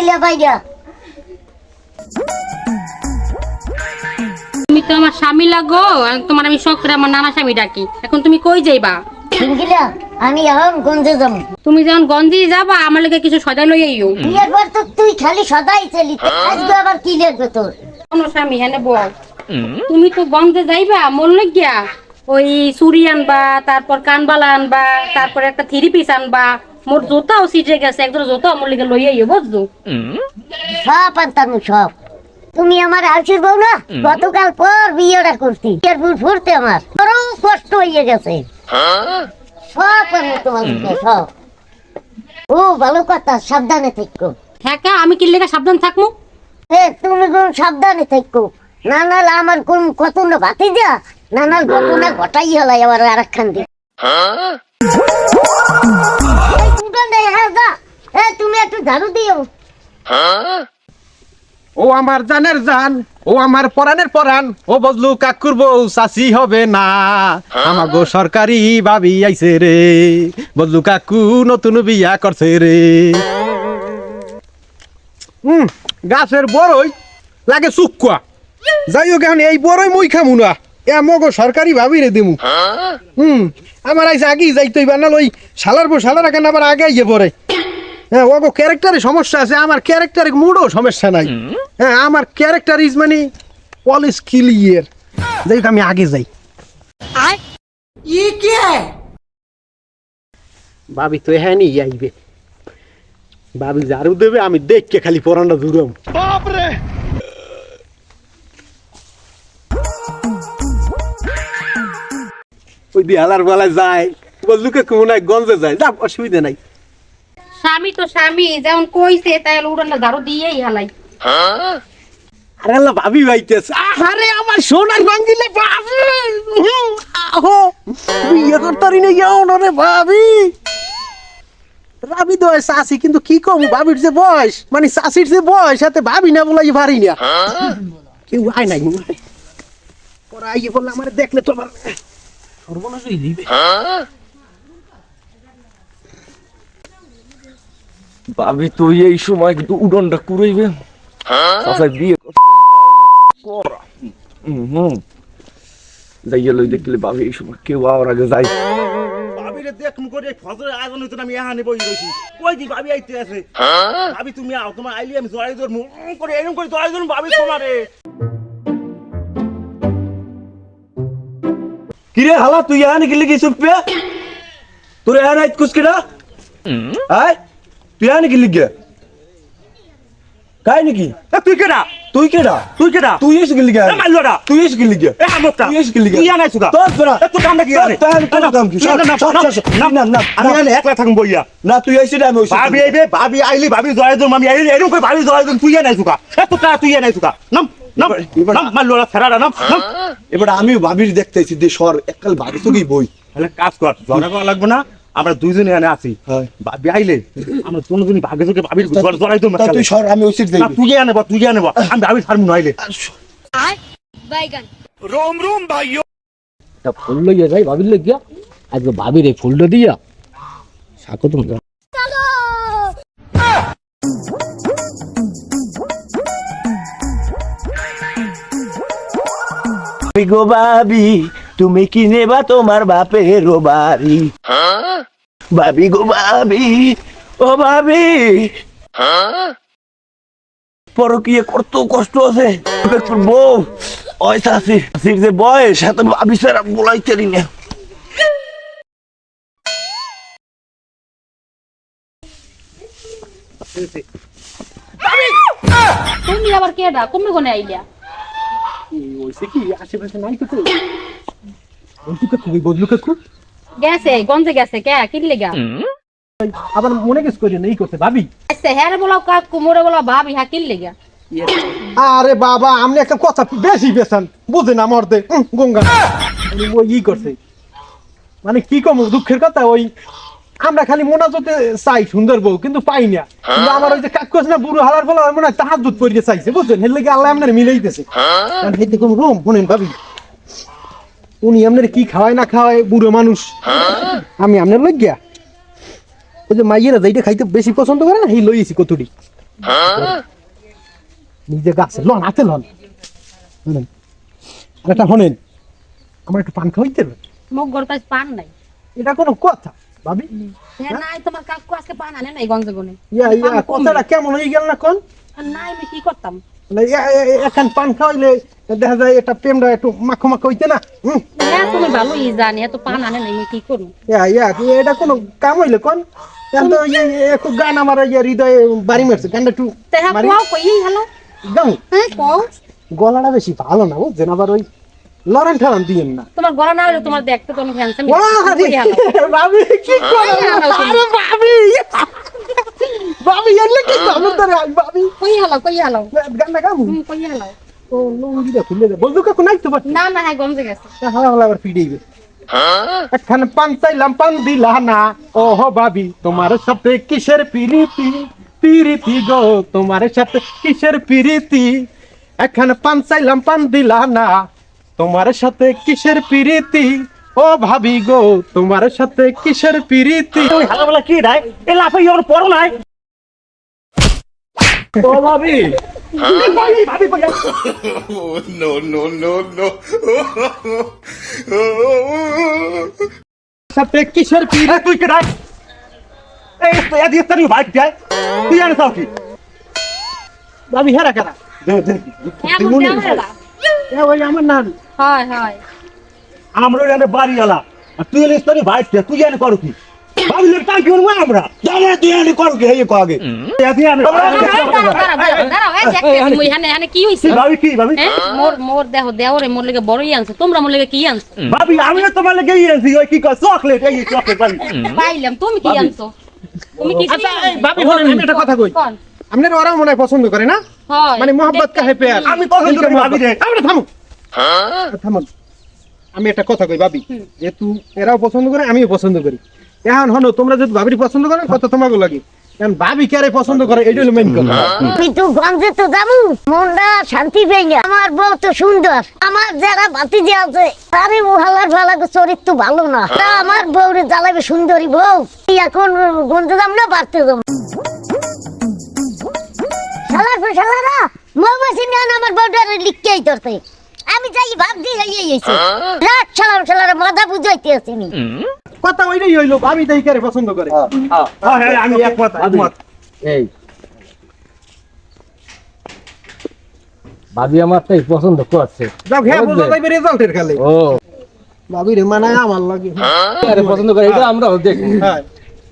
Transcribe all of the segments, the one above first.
গিলা বাইরা তুমি তো আমার স্বামী লাগো, তোমার আমি শখ করে আমার নানা স্বামী ডাকি। এখন তুমি কই যাইবা? গিলা আমি এখন গঞ্জে যাবো। তুমি যখন গঞ্জি যাবা আমার লাগে কিছু সদাই লই আইও। বিয়ের পর তো তুই খালি সদাই চলি, আজকে আবার কি লাগবে তোর? কোন স্বামী হেনে বল। তুমি তো গঞ্জে যাইবা মোর লাগিয়া ওই চুড়ি আনবা, তারপর কানবালা আনবা, তারপর একটা থ্রি পিস আনবা। মোর জুতাও সিটে গেছে, একজন জুতাও মোর লাগে লই আইও বুঝছো? সব আনতাম সব। তুমি আমার আলসির বউ না? গতকাল পর বিয়েটা করছি, বিয়ের বুট ফুরতে আমার বড় কষ্ট হয়ে গেছে। সব আনবো তোমাকে সব। ও ভালো কথা, সাবধানে থেকো। হ্যাঁ কা, আমি কি লেগে সাবধান থাকবো? তুমি কোন সাবধানে থেকো, না নাহলে আমার কোন কত না ভাতে যা, না নাহলে ঘটনা ঘটাই হলাই আবার আর একখান দিয়ে। তুমি একটু ঝাড়ু দিও। ও আমার জানের জান, ও আমার পরাণের পরাণ, ও বজলু কাকুর বউ চাচি হবে না। আমাগো সরকারি ভাবি আইছে রে, বজলু কাকু নতুন বিয়া করছে রে। গাছের বড়ই লাগে চুকুয়া, যাই হোক এখন এই বড়ই মই খামু না, এ মগো সরকারি ভাবি রে দিমু। আমার আইসে আগেই যাইতে হইবা না, ওই শালার বউ শালার কেন আবার আগে আইয়ে পড়ে। হ্যাঁ ওগো ক্যারেক্টারে সমস্যা আছে, আমার ক্যারেক্টারে মুডও সমস্যা নাই। হ্যাঁ আমার ক্যারেক্টার ইজ মানে অল ইজ ক্লিয়ার। যাই হোক আমি আগে যাই। ভাবি তো হ্যাঁ নি আইবে, ভাবি ঝাড়ু দেবে, আমি দেখকে খালি পরানটা দূরম। বাপরে ওই দি হালার বেলায় যায়, বললুকে কোন গঞ্জে যায়, যা অসুবিধা নাই। স্বামী তো স্বামী, যেমন কইছে তাই উড়ানটা ঝাড়ু দিয়েই হালাই। আরে আল্লাহ ভাবি ভাইতেছে, আরে আমার সোনার ভাঙ্গিলে ভাবি, আহো বিয়ে করতারি না যাও না রে ভাবি। ভাবি তো চাষি, কিন্তু কি কম ভাবির যে বয়স, মানে চাষির যে বয়স সাথে ভাবি না বলাই পারি না। কেউ আয় নাই পরে আইয়ে বললে আমার দেখলে তো আমার সর্বনাশ হয়ে যাবে। ভাবি তুই এই সময় কিন্তু উড়নটা কুড়াইবে, বিয়ে করা যাইয়া লই দেখলে ভাবি এই সময় কেউ আওয়ার আগে যাই। ভাবিরে দেখুন করে ফজরের আয়োজন হইতো, আমি এখানে বই রইছি। ওই দি ভাবি আইতে আছে। ভাবি তুমি আও, তোমার আইলি আমি জড়াই ধরমু করে এরকম করে জড়াই ধরমু ভাবি তোমারে। কিরে হালা তুই এখানে গেলি কি চুপে? তোর এখানে আইত কুসকিরা আয়, তুই এখানে গেলি গে কাই নাকি? তুই কেডা? তুই কেডা? তুই কেডা? তুই এসে গেলি গে? মাইলরা তুই এসে গেলি গে? এ আমটা তুই এসে গেলি গে? তুই আনাইছ গা? তোর বেড়া তোর কামটা কি আরে? তোর কাম কি? না না আমি এখানে একলা থাকুম বইয়া। না তুই এসে আমি ওই ভাবি আইবে, ভাবি আইলি ভাবি জড়াই ধরমু, আমি আইলি এরকম করে ভাবি জড়াই ধরমু, তুই আনাইছ গা? তুই আনাইছ গা? নাম নাম নাম মাইলরা ফেরারা নাম নাম। এবার আমি ভাবির দেখতেছি যে সর এককাল ভাবি তো কি বই তাহলে কাজ কর, ঝগড়া করা লাগবে না, আমরা দুইজনে এখানে আছি। হ্যাঁ। ভাবি আইলে আমরা দুজনই ভাগে যোগে ভাবির জড়াই ধরমু। তুই সর, আমি ওই সিট না তুই আনে বা তুই আনে বা, আমি ভাবি ছাড়মু না আইলে। তা ফুল লইয়া যাই ভাবির লইয়া, আজকে ভাবির এই ফুলটা দিয়া সাকো তুমি। গো ভাবি তুমি কি নেবা তোমার বাপের বাড়ি? ভাবি গো ভাবি, ও ভাবি পরকিয়ে কত কষ্ট আছে, বউ পয়সা আছে যে বয়স সাথে ভাবি সারা বলাইতেরি না। তুমি আবার কেডা? কমে কোনে আইলা? ওইসে কি আশেপাশে নাই তো? বজলু কাকু, বজলু কাকু গেছে গঞ্জে গেছে কে কি লেগা? আবার মনে গেছ করে নেই করতে ভাবি। আচ্ছা হ্যাঁ বলাও কাকু, মোরে বলাও ভাবি, হ্যাঁ কি লেগা? আরে বাবা আপনি একটা কথা বেশি বেসান বুঝে না মরদে গঙ্গা। ওই ই করছে মানে কি কম দুঃখের কথা, ওই আমরা খালি মোনাজতে চাই সুন্দর বউ, কিন্তু পাই না। কিন্তু আমার ওই যে কাকু আছে না বুড়ো হালার বলা মনে হয় তাহাজ্জুদ পড়িয়ে চাইছে, বুঝছেন? এর লাগি আল্লাহ আপনার মিলেই দিতেছে। হেতে কোন রুম শুনেন ভাবি, উনি আপনার কি খাওয়ায় না খাওয়ায় বুড়ো মানুষ, আমি আপনার লইয়া ওই যে মাইয়েরা যেটা খাইতে বেশি পছন্দ করে না সেই লইয়েছি কতটি। নিজে গাছে লন হাতে লন শুনেন আর একটা শোনেন আমার একটু পান খাওয়াইতে হবে। মুখ গড় কাছে পান নাই। এটা কোনো কথা ভাবি? হ্যাঁ নাই, তোমার কাকু আজকে পান আনে নাই গঞ্জে গনে। ইয়া কথাটা কেমন হয়ে গেল না কোন? নাই আমি কি করতাম? মানে এখন পান খাওয়াইলে দেখা যায় এটা প্রেমটা একটু মাখো মাখো হইতে না। হ্যাঁ তুমি ভালোই জানি, এত পান আনে নাই আমি কি করব? এটা কোনো কাম হইলে কোন? এখন তো একটু গান আমার হৃদয়ে বাড়ি মারছে, গানটা একটু তেহা কোয়া কই হ্যালো গাও। হ্যাঁ কও। গলাটা বেশি ভালো না বুঝছেন, আবার ওই লড়ান ঠাড়ান দিয়েন না। তোমার গলা না হলে তোমার দেখতে তো হ্যান্ডসাম। ভাবি কি করে? আরে ভাবি ভাবি এলে কি জানো তো ভাবি? কই হ্যালো গানটা গাবো কই হ্যালো। ও লুঙ্গিটা খুলে দে বলতো কাকু নাই তো বাট না না হ্যাঁ গঞ্জে গেছে। হ্যাঁ আবার পিড়িবে এখন পান চাইলাম পান দিলা না। ওহ ভাবি তোমার সাথে কিসের পিরিতি পিরিতি গো, তোমার সাথে কিসের পিরিতি। এখন পান চাইলাম পান দিলা না, তোমার সাথে কিসের পিরিতি। ও ভাবি গো তোমার সাথে কিসের পিরিতি। ওই হালাবেলা কি নাই এ লাফাই আমার পড়ো নাই ও ভাবি ভাবি ভাবি সাথে কিসের পিরিতি। তুই কে নাই এই তো এদি স্থানীয় বাইক যায় তুই জানিস তাও কি ভাবি হেরা কারা? এমন দেওয়ালা। ওই আমার নাম হয় হয় আমরা জানে বাড়ি গেলা আর তুই এলে স্থানীয় বাইক যায় তুই জানি করো কি ভাবলে তাই কি করবো আমরা জানে তুই আনি করো কি এই আগে এদি আমি দাঁড়াও এই দেখতেছি মুই এখানে কি হইছে? ভাবি কি ভাবি হ্যাঁ মোর দেওরে মোর লাগে বড়ই আনছে, তোমরা মোর লাগে কি আনছো? ভাবি আমি তোমার লাগে গিয়েছি ওই কি কয় চকলেট এই চকলেট ভাবি পাইলাম, তুমি কি আনছো? তুমি কি আচ্ছা এই ভাবি শোনেন, আমি একটা কথা কই। কোন? আপনার ওরাও মনে হয় পছন্দ করে না, হয় মানে মোহাম্মত কাহে পেয়ার। আমি পছন্দ করি ভাবি রে আমরা থামো থামো, আমি একটা কথা কই ভাবি, যেহেতু এরাও পছন্দ করে আমিও পছন্দ করি। এখন হনো তোমরা যদি ভাবির পছন্দ করো কত তোমাকে লাগে, কারণ ভাবি কে পছন্দ করে এটা হলো মেইন কথা। আমি তো গঞ্জে তো যাবো, মনটা শান্তি পেয়ে না। আমার বউ তো সুন্দর, আমার যারা বাতি যে আছে তারে হালার ফালাকে চরিত্র ভালো না। তা আমার বউরে জ্বালাবে সুন্দরী বউ, এখন গঞ্জে যাম না বাড়তে যাবো। শালারা মৌমাছি নিয়ে আমার বউটারে লিখতেই ধরতে আমি যাই ভাবছি যাইয়েছি রাত শালারা মাথা বুঝাইতে আসিনি। কথা ওইটাই হইলো, ভাবি তাই কে পছন্দ করে। হ্যাঁ আমি একমত একমত এই ভাবি আমার তাই পছন্দ করছে। যাও হ্যাঁ বোঝা যাইবে রেজাল্টের খালে। ও ভাবি রে মানায় আমার লাগে। আরে পছন্দ করে এটা আমরাও দেখি। হ্যাঁ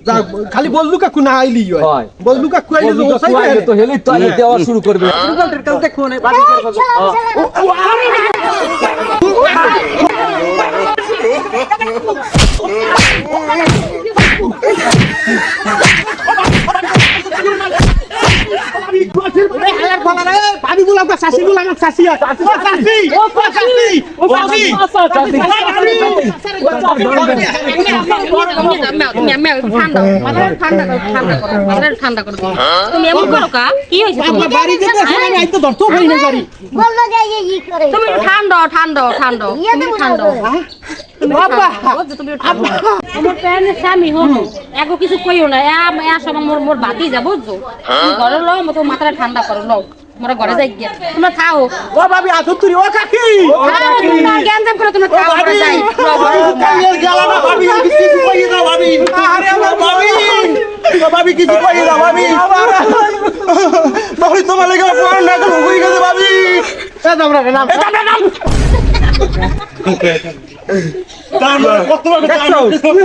যা খালি বললু কাকু না আইলি হয়, হয়। বললু কাকু আইলে তো ওসাই আইলে তো হেলি তো আইলে দেওয়া শুরু করবে। রেজাল্টের কাল দেখো না ভাবি কে পছন্দ। ভাবি গুলা শাসি গুলা আমার শাসি আছে শাসি ও শাসি ও শাসি ঠান্ডা করো তুমি এমন করো কা? কি হয়েছে? আপনার বাড়িতে তো এখন আমি আইতো ধরতো হই না গাড়ি। বললো যে ই করে তুমি ঠান্ডা বাবা তুমি আমার প্যানের স্বামী হলো এগো কিছু কইও না, সব মোর বাতি যা বুঝছো। তুমি ঘরে লও মতো মাথাটা ঠান্ডা করো, লও মোরা ঘরে যাই গিয়া তোমরা খাও। ও ভাবি আতো তুই ও কাকি জ্ঞান করে তুমি খাও ঘরে যাই। কাইয়ের জ্বালা না ভাবি কিছু কইয়ে দাও ভাবি আরে আমার ভাবি ভাবি কিছু কইয়ে দাও ভাবি ভাবি তোমার লাগে ফোন না তো হই গেছে ভাবি এ দামরা নাম দাম কতবার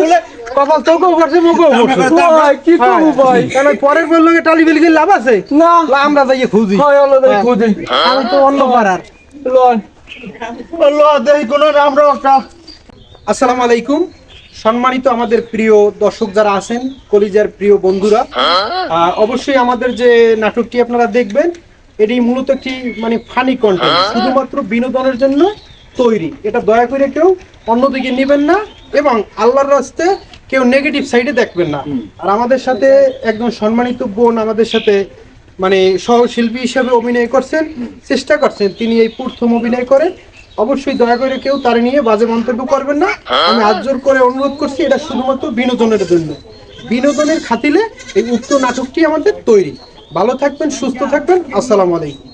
বলে কপাল তোকে করছে মুখও করছে। ভাই কি করব ভাই? কেন পরের বললো টালি বিল লাভ আছে না আমরা যাইয়ে খুঁজি, হয় হলো দেই খুঁজি। আমি তো অন্য পাড়ার। লন আল্লাহ দেই কোন আমরা একটা আসসালামু আলাইকুম, সম্মানিত আমাদের প্রিয় দর্শক যারা আছেন, কলিজার প্রিয় বন্ধুরা, অবশ্যই আমাদের যে নাটকটি আপনারা দেখবেন এটি মূলত একটি মানে ফানি কন্টেন্ট, শুধুমাত্র বিনোদনের জন্য তৈরি। এটা দয়া করে কেউ অন্যদিকে নেবেন না এবং আল্লাহর রাস্তে কেউ নেগেটিভ সাইডে দেখবেন না। আর আমাদের সাথে একজন সম্মানিত বোন আমাদের সাথে মানে সহশিল্পী হিসেবে অভিনয় করছেন, চেষ্টা করছেন, তিনি এই প্রথম অভিনয় করেন। অবশ্যই দয়া করে কেউ তার নিয়ে বাজে মন্তব্য করবেন না, আমি হাত জোর করে অনুরোধ করছি। এটা শুধুমাত্র বিনোদনের জন্য, বিনোদনের খাতিলে এই উক্ত নাটকটি আমাদের তৈরি। ভালো থাকবেন, সুস্থ থাকবেন। আসসালামু আলাইকুম।